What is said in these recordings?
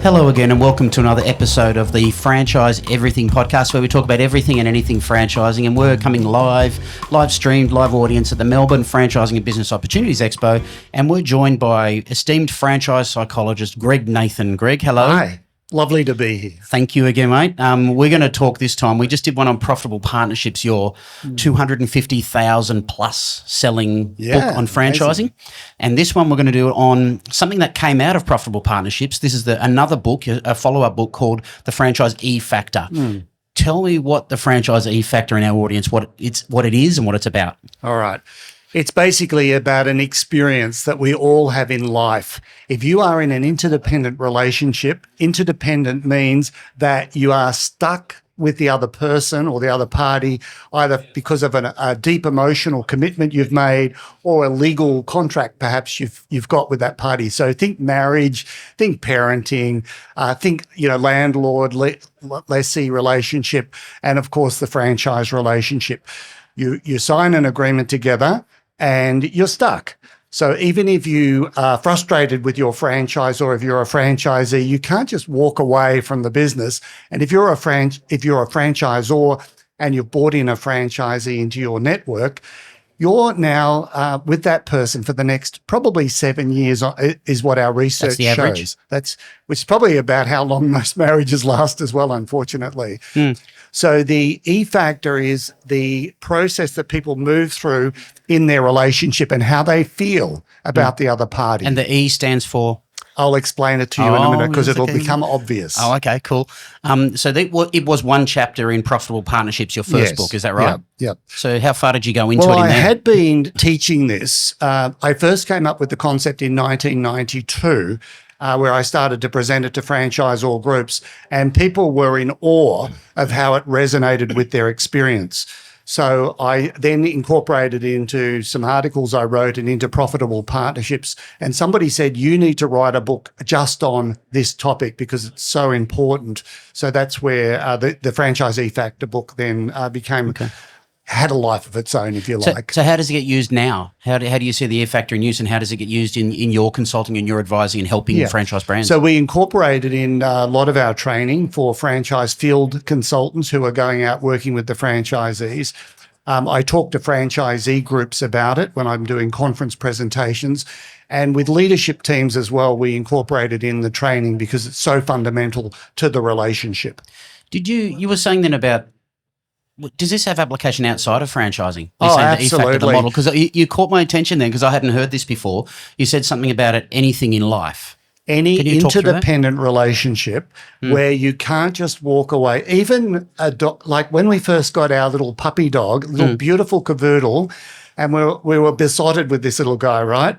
Hello again and welcome to another episode of the Franchise Everything podcast, where we talk about everything and anything franchising, and we're coming live streamed, live audience at the Melbourne Franchising and Business Opportunities Expo, and we're joined by esteemed franchise psychologist Greg Nathan. Greg, hello. Hi. Lovely to be here. Thank you again, mate. We're going to talk this time. We just did one on profitable partnerships, your 250,000 plus selling book on franchising. Amazing. And this one we're going to do on something that came out of profitable partnerships. This is another book, a follow-up book called The Franchise E Factor. Tell me what the Franchise E Factor in our audience, what it is and what it's about. All right. It's basically about an experience that we all have in life. If you are in an interdependent relationship, interdependent means that you are stuck with the other person or the other party, either because of a deep emotional commitment you've made or a legal contract perhaps you've got with that party. So think marriage, think parenting, think landlord, lessee relationship, and of course the franchise relationship. You sign an agreement together and you're stuck. So even if you are frustrated with your franchise, or if you're a franchisee, you can't just walk away from the business. And if you're a franchisor and you've brought in a franchisee into your network, you're now with that person for the next probably 7 years is what our research shows. Which is probably about how long most marriages last as well, unfortunately. So the E factor is the process that people move through in their relationship and how they feel about the other party. And the E stands for? I'll explain it to you in a minute because it'll become obvious. Oh, okay, cool. So it was one chapter in Profitable Partnerships, your first book, is that right? Yeah. So how far did you go into it in there? Well, I had been teaching this. I first came up with the concept in 1992, where I started to present it to franchisor groups, and people were in awe of how it resonated with their experience. So I then incorporated into some articles I wrote and into Profitable Partnerships. And somebody said, you need to write a book just on this topic because it's so important. So that's where the Franchisee Factor book then became... had a life of its own, if you like. So how does it get used now? How do you see the E Factor in use, and how does it get used in your consulting and your advising and helping franchise brands? So we incorporated in a lot of our training for franchise field consultants who are going out working with the franchisees. I talk to franchisee groups about it when I'm doing conference presentations. And with leadership teams as well, we incorporate it in the training because it's so fundamental to the relationship. You were saying then about, does this have application outside of franchising? Absolutely. The E-Factor, the model? Because you caught my attention then, because I hadn't heard this before. You said something about it, anything in life. Any interdependent relationship where you can't just walk away. Even like when we first got our little puppy dog, little beautiful cavoodle, and we were besotted with this little guy, right?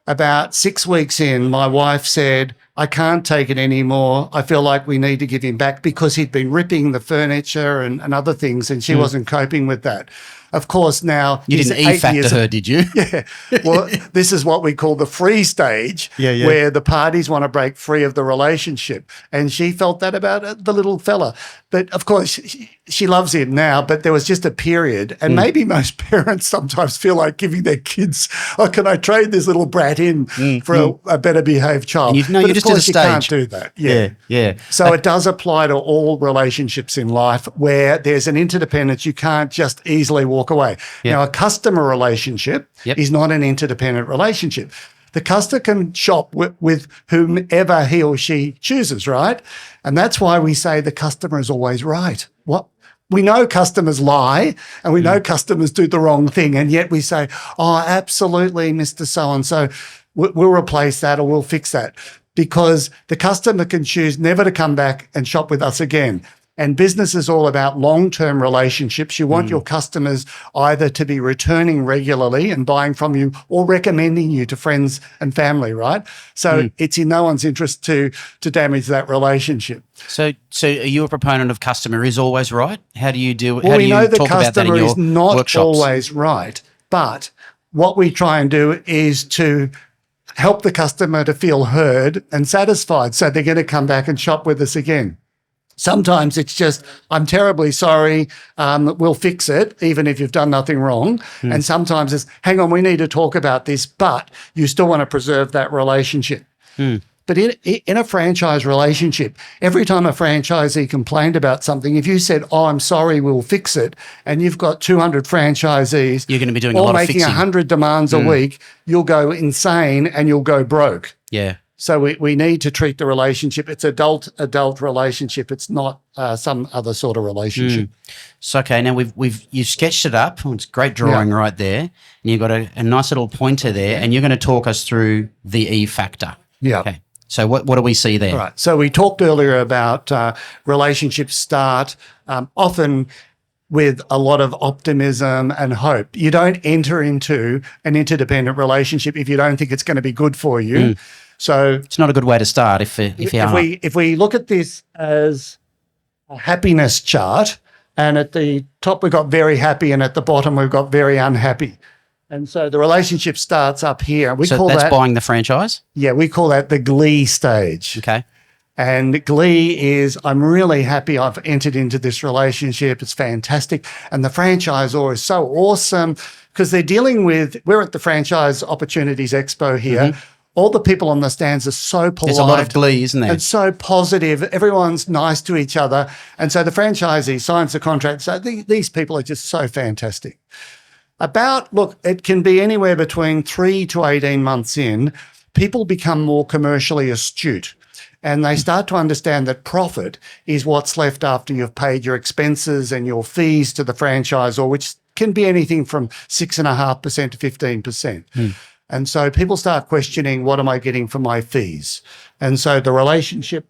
About 6 weeks in, my wife said, I can't take it anymore. I feel like we need to give him back because he'd been ripping the furniture and other things, and she wasn't coping with that. Of course, now you didn't E-Factor her, did you? Yeah. Well, this is what we call the free stage, where the parties want to break free of the relationship. And she felt that about the little fella. But of course, she loves him now, but there was just a period. And maybe most parents sometimes feel like giving their kids, can I trade this little brat in for a better behaved child? You're just at a stage. You can't do that. Yeah. So it does apply to all relationships in life where there's an interdependence. You can't just easily walk away. Now, a customer relationship is not an interdependent relationship. The customer can shop with whomever he or she chooses, right? And that's why we say the customer is always right. We know customers lie and we know customers do the wrong thing, and yet we say, absolutely, Mr. So-and-so, we'll replace that or we'll fix that, because the customer can choose never to come back and shop with us again. And business is all about long-term relationships. You want your customers either to be returning regularly and buying from you or recommending you to friends and family, right? So it's in no one's interest to damage that relationship. So are you a proponent of customer is always right? How do you do? Well, how do you know the talk about that in customer your is not workshops? always right, but what we try and do is to help the customer to feel heard and satisfied, so they're going to come back and shop with us again. Sometimes it's just, I'm terribly sorry, we'll fix it, even if you've done nothing wrong. And sometimes it's, hang on, we need to talk about this, but you still want to preserve that relationship. But in a franchise relationship, every time a franchisee complained about something, if you said, "Oh, I'm sorry, we'll fix it," and you've got 200 franchisees, you're going to be doing a all lot of making fixing. 100 demands a week, you'll go insane and you'll go broke. Yeah. So we need to treat the relationship. It's adult relationship. It's not some other sort of relationship. So okay, now you sketched it up. It's great drawing right there, and you've got a nice little pointer there, and you're going to talk us through the E factor. Yeah. Okay. So what do we see there? All right. So we talked earlier about relationships start often with a lot of optimism and hope. You don't enter into an interdependent relationship if you don't think it's going to be good for you. So it's not a good way to start if we look at this as a happiness chart, and at the top we've got very happy, and at the bottom we've got very unhappy. And so the relationship starts up here. So that's buying the franchise? Yeah, we call that the Glee stage. Okay. And Glee is, I'm really happy I've entered into this relationship. It's fantastic. And the franchisor is so awesome because they're dealing with, we're at the Franchise Opportunities Expo here. All the people on the stands are so polite. There's a lot of glee, isn't there? And so positive. Everyone's nice to each other. And so the franchisee signs the contract. So these people are just so fantastic. It can be anywhere between 3 to 18 months in, people become more commercially astute. And they start to understand that profit is what's left after you've paid your expenses and your fees to the franchisor, which can be anything from 6.5% to 15%. And so people start questioning, what am I getting for my fees? And so the relationship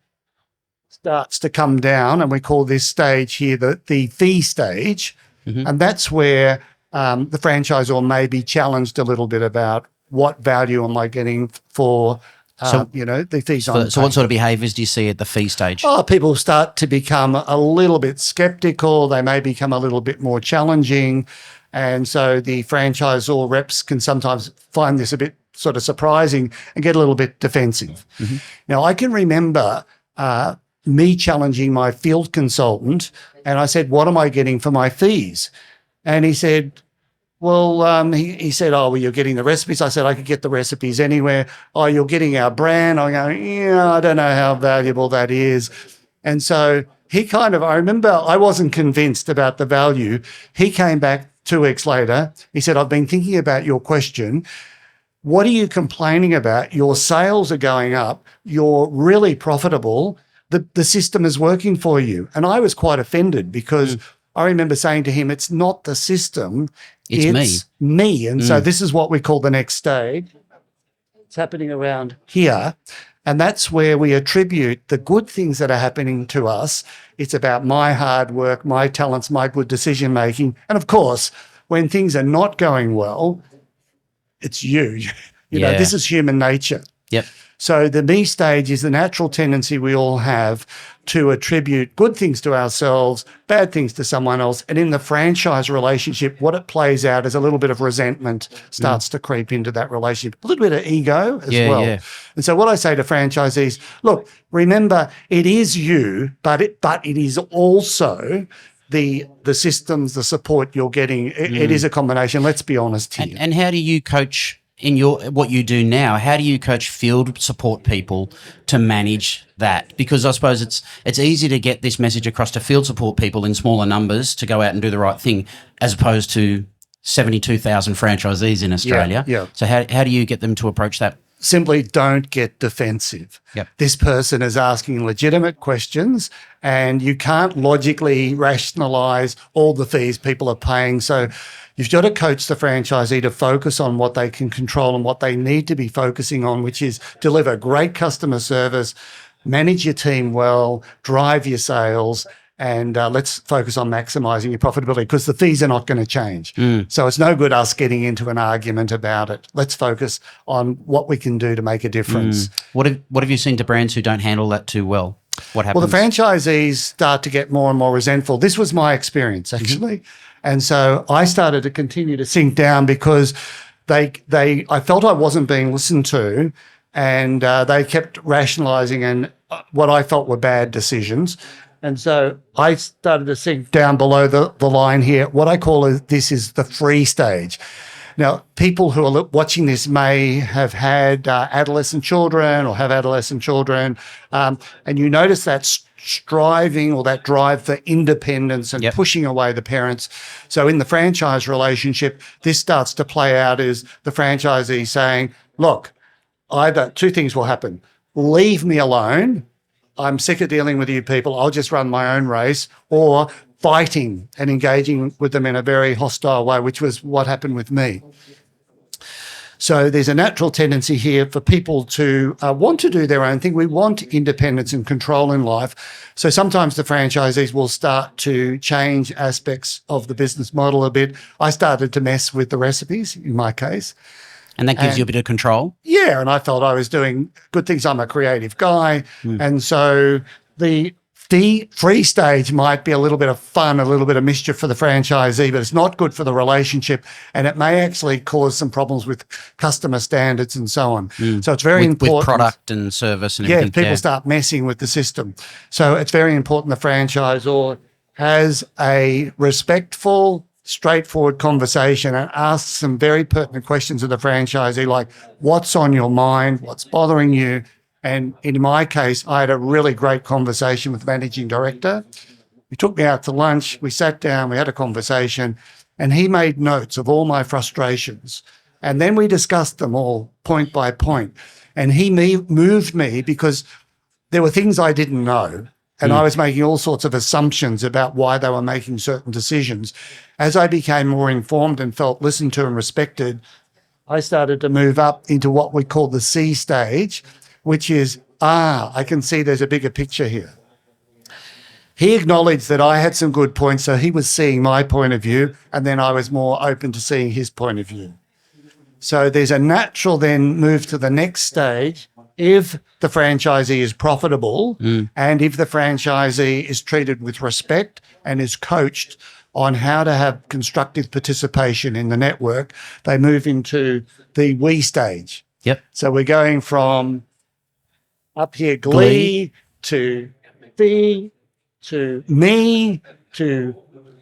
starts to come down, and we call this stage here the fee stage. And that's where the franchisor may be challenged a little bit about what value am I getting for the fees. So what sort of behaviours do you see at the fee stage? Oh, people start to become a little bit skeptical. They may become a little bit more challenging. And so the franchisor reps can sometimes find this a bit sort of surprising and get a little bit defensive. Now, I can remember me challenging my field consultant, and I said, what am I getting for my fees? And he said, well, he said, oh, well, you're getting the recipes. I said, I could get the recipes anywhere. Oh, you're getting our brand. I go, yeah, I don't know how valuable that is. And so I remember I wasn't convinced about the value. He came back 2 weeks later. He said, I've been thinking about your question. What are you complaining about? Your sales are going up. You're really profitable. The system is working for you. And I was quite offended because I remember saying to him, it's not the system, it's me. And so this is what we call the next stage. It's happening around here. And that's where we attribute the good things that are happening to us. It's about my hard work, my talents, my good decision-making. And of course, when things are not going well, it's you. You know, this is human nature. Yep. So the me stage is the natural tendency we all have to attribute good things to ourselves, bad things to someone else. And in the franchise relationship, what it plays out is a little bit of resentment starts to creep into that relationship, a little bit of ego as well. Yeah. And so what I say to franchisees, look, remember, it is you, but it is also the systems, the support you're getting. It is a combination. Let's be honest here. And how do you coach in what you do now? How do you coach field support people to manage that? Because I suppose it's easy to get this message across to field support people in smaller numbers to go out and do the right thing, as opposed to 72,000 franchisees in Australia. Yeah. So how do you get them to approach that? Simply don't get defensive. Yep. This person is asking legitimate questions, and you can't logically rationalise all the fees people are paying. So you've got to coach the franchisee to focus on what they can control and what they need to be focusing on, which is deliver great customer service, manage your team well, drive your sales, and let's focus on maximising your profitability, because the fees are not going to change. So it's no good us getting into an argument about it. Let's focus on what we can do to make a difference. What have you seen to brands who don't handle that too well? What happens? Well, the franchisees start to get more and more resentful. This was my experience, actually. And so I started to continue to sink down because I felt I wasn't being listened to, and they kept rationalising and what I felt were bad decisions. And so I started to sink down below the line here. What I call this is the free stage. Now, people who are watching this may have had adolescent children or have adolescent children, and you notice that striving or that drive for independence and pushing away the parents. So in the franchise relationship, this starts to play out as the franchisee saying, look, either two things will happen. Leave me alone. I'm sick of dealing with you people. I'll just run my own race. Or fighting and engaging with them in a very hostile way, which was what happened with me. So there's a natural tendency here for people to want to do their own thing. We want independence and control in life. So sometimes the franchisees will start to change aspects of the business model a bit. I started to mess with the recipes in my case. And that gives you a bit of control? Yeah, and I thought I was doing good things. I'm a creative guy. And so the free stage might be a little bit of fun, a little bit of mischief for the franchisee, but it's not good for the relationship, and it may actually cause some problems with customer standards and so on. So it's very important. With product and service and everything. Yeah, people start messing with the system. So it's very important the franchisor has a respectful, straightforward conversation and asks some very pertinent questions of the franchisee, like what's on your mind, what's bothering you. And in my case, I had a really great conversation with the managing director. He took me out to lunch. We sat down, we had a conversation, and he made notes of all my frustrations. And then we discussed them all point by point. And he moved me because there were things I didn't know. And I was making all sorts of assumptions about why they were making certain decisions. As I became more informed and felt listened to and respected, I started to move up into what we call the C stage, which is, I can see there's a bigger picture here. He acknowledged that I had some good points, so he was seeing my point of view, and then I was more open to seeing his point of view. So there's a natural then move to the next stage if the franchisee is profitable and if the franchisee is treated with respect and is coached on how to have constructive participation in the network, they move into the we stage. Yep. So we're going from up here, Glee, to fee, to me, to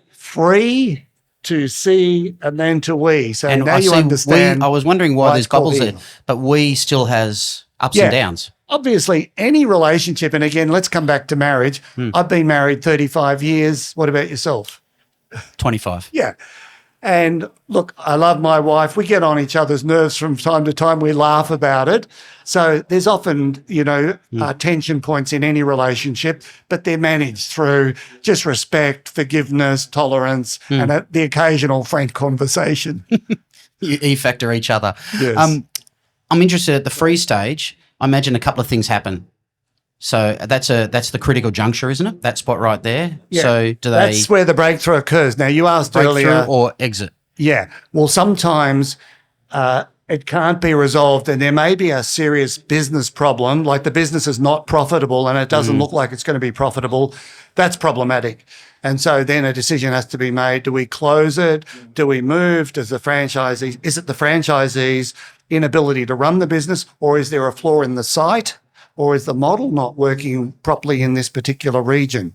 free, to C, and then to we. So and now you understand. I was wondering why there's bubbles there, but we still has ups and downs. Obviously, any relationship, and again, let's come back to marriage. I've been married 35 years. What about yourself? 25. Yeah. And look, I love my wife. We get on each other's nerves from time to time. We laugh about it. So there's often, tension points in any relationship, but they're managed through just respect, forgiveness, tolerance, and the occasional frank conversation. You E-factor each other. Yes. I'm interested at the free stage. I imagine a couple of things happen. So that's the critical juncture, isn't it? That spot right there. Yeah. So that's where the breakthrough occurs. Now, you asked earlier. Or exit. Yeah. Well, sometimes it can't be resolved and there may be a serious business problem, like the business is not profitable and it doesn't look like it's going to be profitable. That's problematic. And so then a decision has to be made. Do we close it? Do we move? Is it the franchisee's inability to run the business, or is there a flaw in the site? Or is the model not working properly in this particular region?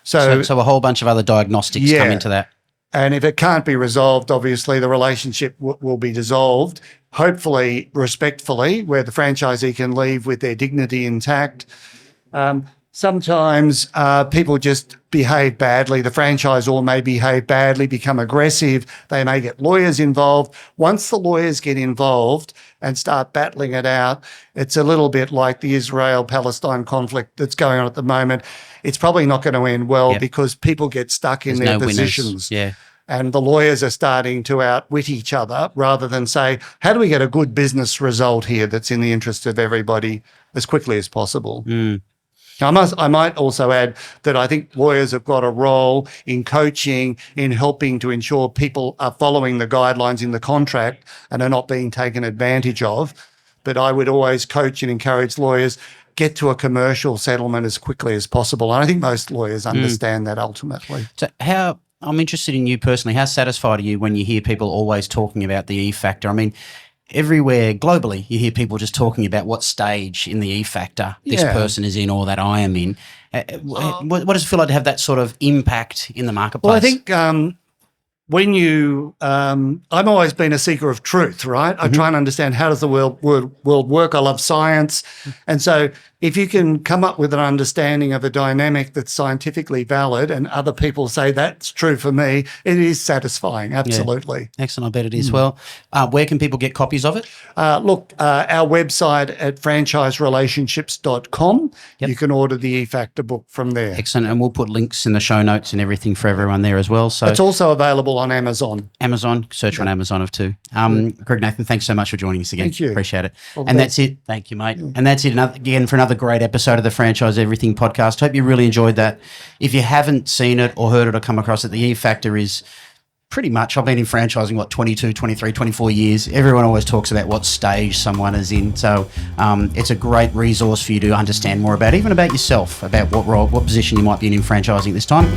So a whole bunch of other diagnostics come into that. And if it can't be resolved, obviously the relationship will be dissolved, hopefully respectfully, where the franchisee can leave with their dignity intact. Sometimes people just behave badly. The franchisor may behave badly, become aggressive. They may get lawyers involved. Once the lawyers get involved and start battling it out, it's a little bit like the Israel-Palestine conflict that's going on at the moment. It's probably not going to end well because people get stuck in their positions. Yeah. And the lawyers are starting to outwit each other rather than say, how do we get a good business result here that's in the interest of everybody as quickly as possible? I might also add that I think lawyers have got a role in coaching, in helping to ensure people are following the guidelines in the contract and are not being taken advantage of. But I would always coach and encourage lawyers, get to a commercial settlement as quickly as possible. And I think most lawyers understand that ultimately. So I'm interested in you personally. How satisfied are you when you hear people always talking about the E factor? I mean, everywhere globally, you hear people just talking about what stage in the E factor this person is in or that I am in. What does it feel like to have that sort of impact in the marketplace? Well, I think when you, I've always been a seeker of truth, right? I try and understand how does the world work. I love science. And so if you can come up with an understanding of a dynamic that's scientifically valid and other people say that's true for me, it is satisfying, absolutely. Yeah. Excellent, I bet it is. Well, where can people get copies of it? Look, our website at franchiserelationships.com, you can order the E-Factor book from there. Excellent, and we'll put links in the show notes and everything for everyone there as well. So it's also available on Amazon. Search on Amazon of too. Greg, Nathan, thanks so much for joining us again. Thank you. Appreciate it. And that's it. Thank you, mate. And that's it again for another great episode of the Franchise Everything podcast. Hope you really enjoyed that. If you haven't seen it or heard it or come across it, the E-Factor is pretty much, I've been in franchising, 22, 23, 24 years. Everyone always talks about what stage someone is in. So it's a great resource for you to understand more about, even about yourself, about what position you might be in franchising this time.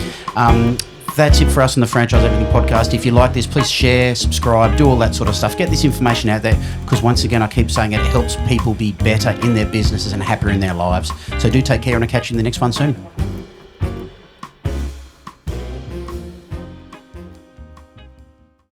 That's it for us on the Franchise Everything podcast. If you like this, please share, subscribe, do all that sort of stuff. Get this information out there because, once again, I keep saying it helps people be better in their businesses and happier in their lives. So do take care, and I'll catch you in the next one soon.